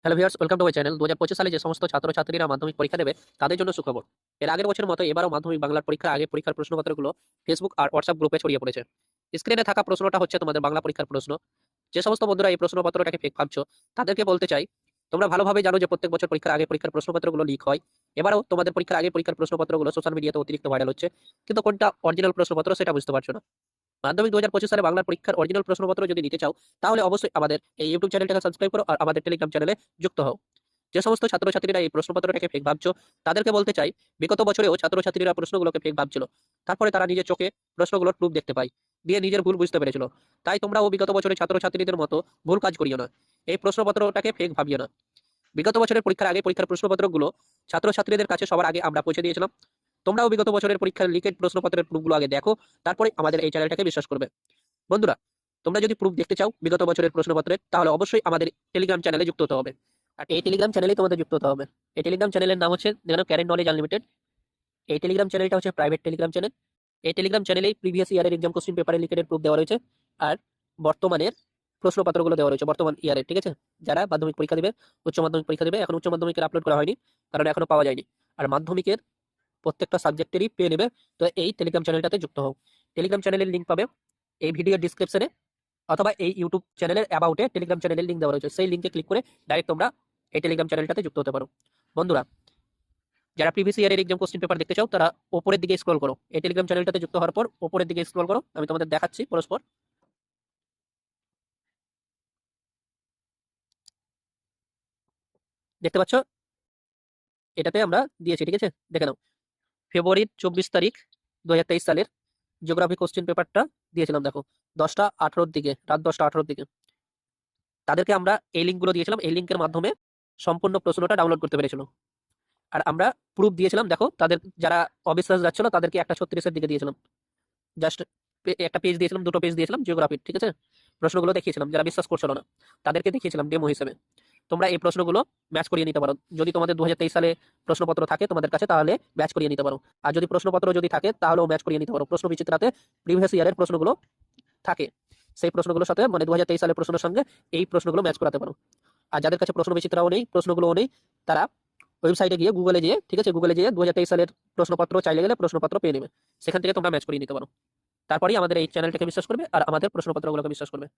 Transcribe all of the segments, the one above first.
Hello viewers, welcome to my channel. 2025 সালে যে সমস্ত ছাত্রছাত্রীরা মাধ্যমিক পরীক্ষা দেবে তাদের জন্য সুখবর। এর আগের বছরের মতো এবারও মাধ্যমিক বাংলার পরীক্ষার আগে পরীক্ষার প্রশ্নপত্রগুলো ফেসবুক আর হোয়াটসঅ্যাপ গ্রুপে ছড়িয়ে পড়েছে। স্ক্রিনে থাকা প্রশ্নটা হচ্ছে তোমাদের বাংলা পরীক্ষার প্রশ্ন। যে সমস্ত বন্ধুরা এই প্রশ্নপত্রটাকে ফেক ভাবছো তাদেরকে বলতে চাই, তোমরা ভালোভাবে জানো যে প্রত্যেক বছর পরীক্ষার আগে পরীক্ষার প্রশ্নপত্রগুলো লিক হয়। এবারও তোমাদের পরীক্ষার আগে পরীক্ষার প্রশ্নপত্রগুলো সোশ্যাল মিডিয়াতে অতিরিক্ত ভাইরাল হচ্ছে, কিন্তু কোনটা অরিজিনাল প্রশ্নপত্র সেটা বুঝতে পারছো না। মাধ্যমিক 2025 সালে বাংলার পরীক্ষার অরিজিনাল প্রশ্নপত্র যদি নিতে চাও তাহলে অবশ্যই আমাদের এই ইউটিউব চ্যানেলটাকে সাবস্ক্রাইব করো আর আমাদের টেলিগ্রাম চ্যানেলে যুক্ত হও। যে সমস্ত ছাত্রছাত্রীরা এই প্রশ্নপত্রটাকে ফেক ভাবছো তাদেরকে বলতে চাই, বিগত বছরেও ছাত্রছাত্রীরা প্রশ্নগুলোকে ফেক ভাবছিল, তারপরে তারা নিজের চোখে প্রশ্নগুলোর প্রুফ দেখতে পায়, দিয়ে নিজের ভুল বুঝতে পেরেছিল। তাই তোমরাও বিগত বছরের ছাত্রছাত্রীদের মতো ভুল কাজ করিও না, এই প্রশ্নপত্রটাকে ফেক ভাবিও না। বিগত বছরের পরীক্ষার আগে পরীক্ষার প্রশ্নপত্রগুলো ছাত্রছাত্রীদের কাছে সবার আগে আমরা পৌঁছে দিয়েছিলাম। তোমরাও বিগত বছরের পরীক্ষার লিকেট প্রশ্নপত্রের প্রুফগুলো আগে দেখো, তারপরে আমাদের এই চ্যানেলটাকে বিশ্বাস করবে। বন্ধুরা, তোমরা যদি প্রুফ দেখতে চাও বিগত বছরের প্রশ্নপত্রের, তাহলে অবশ্যই আমাদের টেলিগ্রাম চ্যানেলে যুক্ত হতে হবে। আর এই টেলিগ্রাম চ্যানেলেই তোমাদের যুক্ত হতে হবে। এই টেলিগ্রাম চ্যানেলের নাম হচ্ছে যেন ক্যারেন্ট নলেজ আনলিমিটেড। এই টেলিগ্রাম চ্যানেলটা হচ্ছে প্রাইভেট টেলিগ্রাম চ্যানেল। এই টেলিগ্রাম চ্যানেলেই প্রিভিয়াস ইয়ারের এক্সাম কোশ্চেন পেপারের লিকেটের প্রুফ দেওয়া রয়েছে, আর বর্তমানের প্রশ্নপত্রগুলো দেওয়া রয়েছে বর্তমান ইয়ারের। ঠিক আছে, যারা মাধ্যমিক পরীক্ষা দেবে, উচ্চ মাধ্যমিক পরীক্ষা দেবে, এখন উচ্চ মাধ্যমিকের আপলোড করা হয়নি কারণ এখনো পাওয়া যায়নি। আর মাধ্যমিকের প্রত্যেকটা সাবজেক্টেরই পেয়ে নেবে। তো এই টেলিগ্রাম চ্যানেলটাতে যুক্ত হও। টেলিগ্রাম চ্যানেলের লিঙ্ক পাবে এই ভিডিওর ডিসক্রিপশনে, অথবা এই ইউটিউব চ্যানেলের অ্যাবাউটে টেলিগ্রাম চ্যানেলের লিঙ্ক দেওয়া রয়েছে, সেই লিঙ্কে ক্লিক করে ডাইরেক্ট তোমরা এই টেলিগ্রাম চ্যানেলটাতে যুক্ত হতে পারো। বন্ধুরা, যারা প্রিভিয়াস ইয়ারের এক্সাম কোশ্চেন পেপার দেখতে চাও তারা উপরের দিকে স্ক্রল করো। এই টেলিগ্রাম চ্যানেলটাতে যুক্ত হওয়ার পর উপরের দিকে স্ক্রল করো, আমি তোমাদের দেখাচ্ছি পরস্পর। দেখতে পাচ্ছ, এটাতে আমরা দিয়েছি। ঠিক আছে, দেখে নাও। ফেব্রুয়ারির 24 তারিখ 2023 সালের জিওগ্রাফি কোশ্চেন পেপারটা দিয়েছিলাম, দেখো 10টা 18 দিকে, রাত 10টা 18 দিকে। তাদেরকে আমরা এই লিঙ্কগুলো দিয়েছিলাম, এই লিঙ্কের মাধ্যমে সম্পূর্ণ প্রশ্নটা ডাউনলোড করতে পেরেছিল। আর আমরা প্রুফ দিয়েছিলাম, দেখো তাদের যারা অবিশ্বাস যাচ্ছিল তাদেরকে 1:36 দিকে দিয়েছিলাম। জাস্ট একটা পেজ দিয়েছিলাম, দুটো পেজ দিয়েছিলাম জিওগ্রাফির। ঠিক আছে, প্রশ্নগুলো দেখিয়েছিলাম, যারা বিশ্বাস করছিল না তাদেরকে দেখিয়েছিলাম ডেমো হিসেবে। তোমরা এই প্রশ্নগুলো ম্যাচ করিয়ে নিতে পারো। যদি তোমাদের 2023 সালে প্রশ্নপত্র থাকে তোমাদের কাছে, তাহলে ম্যাচ করিয়ে নিতে পারো। আর যদি প্রশ্নপত্র যদি থাকে তাহলেও ম্যাচ করিয়ে নিতে পারো। প্রশ্ন বিচিত্রাতে প্রিভিয়াস ইয়ারের প্রশ্নগুলো থাকে, সেই প্রশ্নগুলোর সাথে মানে 2023 সালের প্রশ্নের সঙ্গে এই প্রশ্নগুলো ম্যাচ করাতে পারো। আর যাদের কাছে প্রশ্ন বিচিত্রাও নেই, প্রশ্নগুলোও নেই, তারা ওয়েবসাইটে গিয়ে গুগলে গিয়ে, ঠিক আছে, গুগলে গিয়ে 2023 সালের প্রশ্নপত্র চাইলে গেলে প্রশ্নপত্র পেয়ে নেবে, সেখান থেকে তোমরা ম্যাচ করিয়ে নিতে পারো। তারপরেই আমাদের এই চ্যানেলটাকে বিশ্বাস করবে আর আমাদের প্রশ্নপত্রগুলোকে বিশ্বাস করবে।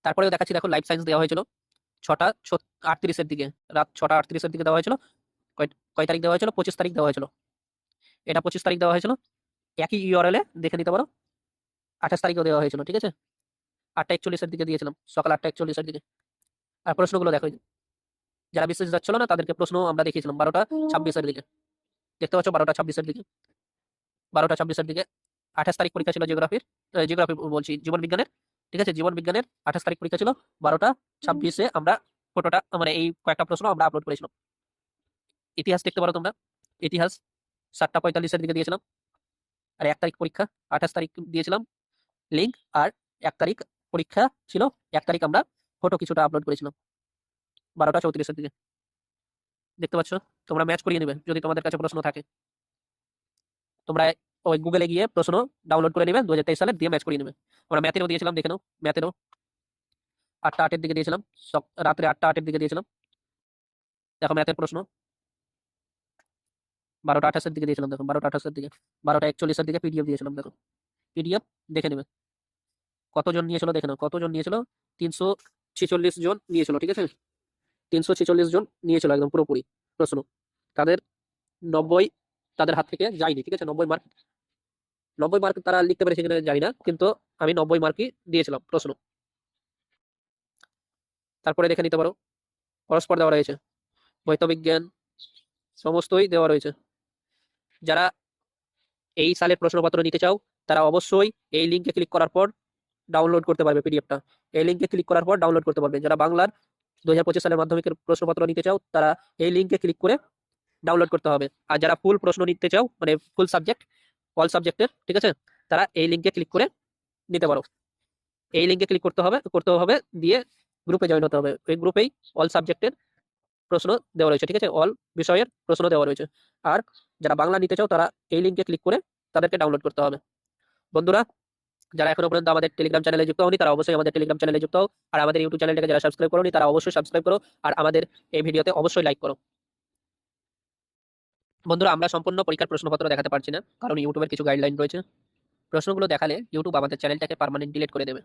তারপরেও দেখাচ্ছি, দেখো লাইফ সায়েন্স দেওয়া হয়েছিল 6টা 38 দিকে, রাত 6টা 38 দিকে দেওয়া হয়েছিল। কয় কয় তারিখ দেওয়া হয়েছিল? 25 তারিখ দেওয়া হয়েছিল। এটা 25 তারিখ দেওয়া হয়েছিল। একই ইউআরএল এ দেখে নিতে পারো। 28 তারিখেও দেওয়া হয়েছিল। ঠিক আছে, 8টা 41 দিকে দিয়েছিলাম, সকাল 8টা 41 দিকে। আর প্রশ্নগুলো দেখো, যারা বিশ্বাস যাচ্ছিল না তাদেরকে প্রশ্ন আমরা দেখিয়েছিলাম 12টা 26 দিকে। দেখতে পাচ্ছ 12টা 26 দিকে, 12টা 26 দিকে। 28 তারিখ পরীক্ষা ছিল জিওগ্রাফির, জিওগ্রাফি বলছি, জীবন বিজ্ঞানের। ঠিক আছে, জীবন বিজ্ঞানের 28 তারিখ পরীক্ষা ছিল। 12টা 26 আমরা ফটোটা মানে এই কয়েকটা প্রশ্ন আমরা আপলোড করেছিলাম। ইতিহাস দেখতে পারো তোমরা, ইতিহাস 7টা 45 দিকে দিয়েছিলাম। আর 1 তারিখ পরীক্ষা, 28 তারিখ দিয়েছিলাম লিঙ্ক। আর 1 তারিখ পরীক্ষা ছিল, 1 তারিখ আমরা ফটো কিছুটা আপলোড করেছিলাম 12টা 34 দিকে। দেখতে পাচ্ছ, তোমরা ম্যাচ করিয়ে নেবে যদি তোমাদের কাছে প্রশ্ন থাকে। তোমরা ওই গুগলে গিয়ে প্রশ্ন ডাউনলোড করে নেবে 2023 সালের, দিয়ে ম্যাচ করিয়ে নেবে। আমরা ম্যাথেরও দিয়েছিলাম, দেখে নাও। ম্যাথেরও 8টা 8 দিকে দিয়েছিলাম, রাত্রে 8টা 8 দিকে দিয়েছিলাম। দেখো ম্যাথের প্রশ্ন 12টা 28 দিকে দিয়েছিলাম, দেখো 12টা 28 দিকে। 12টা 41 দিকে পিডিএফ দিয়েছিলাম, দেখো পিডিএফ দেখে নেবে। কতজন নিয়েছিল দেখে নাও, কতজন নিয়েছিল? 346 জন নিয়েছিল। ঠিক আছে, 346 জন নিয়েছিল একদম পুরোপুরি প্রশ্ন। তাদের 90 তাদের হাত থেকে যায়নি। ঠিক আছে, 90 মার্ক, 90 মার্ক তারা লিখতে পেরেছে কিনা জানি না, কিন্তু আমি 90 মার্কই দিয়েছিলাম প্রশ্ন। তারপরে দেখে নিতে পারো, পরস্পর দেওয়া রয়েছে, ভৌত বিজ্ঞান সমস্তই দেওয়া রয়েছে। যারা এই সালের প্রশ্নপত্র নিতে চাও তারা অবশ্যই এই লিঙ্কে ক্লিক করার পর ডাউনলোড করতে পারবে পিডিএফটা। এই লিঙ্কে ক্লিক করার পর ডাউনলোড করতে পারবে। যারা বাংলার 2025 সালের মাধ্যমিকের প্রশ্নপত্র নিতে চাও তারা এই লিঙ্কে ক্লিক করে ডাউনলোড করতে হবে। আর যারা ফুল প্রশ্ন নিতে চাও মানে ফুল সাবজেক্ট, অল সাবজেক্টের, ঠিক আছে, তারা এই লিঙ্কে ক্লিক করে নিতে পারো। এই লিঙ্কে ক্লিক করতে হবে দিয়ে গ্রুপে জয়েন হতে হবে। ওই গ্রুপেই অল সাবজেক্টের প্রশ্ন দেওয়া রয়েছে। ঠিক আছে, অল বিষয়ের প্রশ্ন দেওয়া রয়েছে। আর যারা বাংলা নিতে চাও তারা এই লিঙ্কে ক্লিক করে তাদেরকে ডাউনলোড করতে হবে। বন্ধুরা, যারা এখনো পর্যন্ত আমাদের টেলিগ্রাম চ্যানেলে যুক্ত হওনি তারা অবশ্যই আমাদের টেলিগ্রাম চ্যানেলে যুক্ত হও। আর আমাদের ইউটিউব চ্যানেলটাকে যারা সাবস্ক্রাইব করোনি তারা অবশ্যই সাবস্ক্রাইব করো। আর আমাদের এই ভিডিওতে অবশ্যই লাইক করো। বন্ধুরা, আমরা সম্পূর্ণ পরীক্ষার প্রশ্নপত্র দেখাতে পারছি না, কারণ ইউটিউবের কিছু গাইডলাইন রয়েছে। প্রশ্নগুলো দেখালে ইউটিউব আমাদের চ্যানেলটাকে পার্মানেন্ট ডিলিট করে দেবে।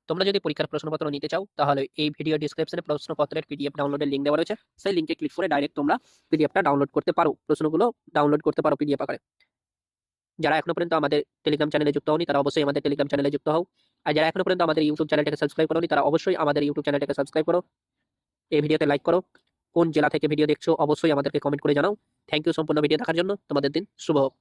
তোমরা যদি পরীক্ষার প্রশ্নপত্র নিতে চাও তাহলে এই ভিডিও ডিসক্রিপশনে প্রশ্নপত্রের পিডিএফ ডাউনলোডের লিঙ্ক দেওয়া রয়েছে। সেই লিঙ্কে ক্লিক করে ডাইরেক্ট তোমরা পিডিএফটা ডাউনলোড করতে পারো, প্রশ্নগুলো ডাউনলোড করতে পারো পিডিএফ আকারে। যারা এখনো পর্যন্ত আমাদের টেলিগ্রাম চ্যানেলে যুক্ত হওনি তারা অবশ্যই আমাদের টেলিগ্রাম চ্যানেলে যুক্ত হও। আর যারা এখনো পর্যন্ত আমাদের ইউটিউব চ্যানেলটাকে সাবস্ক্রাইব করোনি তারা অবশ্যই আমাদের ইউটিউব চ্যানেলটাকে সাবস্ক্রাইব করো। এই ভিডিওতে লাইক করো। কোন জেলা থেকে ভিডিও দেখছো অবশ্যই আমাদেরকে কমেন্ট করে জানাও। থ্যাংক ইউ সম্পূর্ণ ভিডিও দেখার জন্য। তোমাদের দিন শুভ হোক।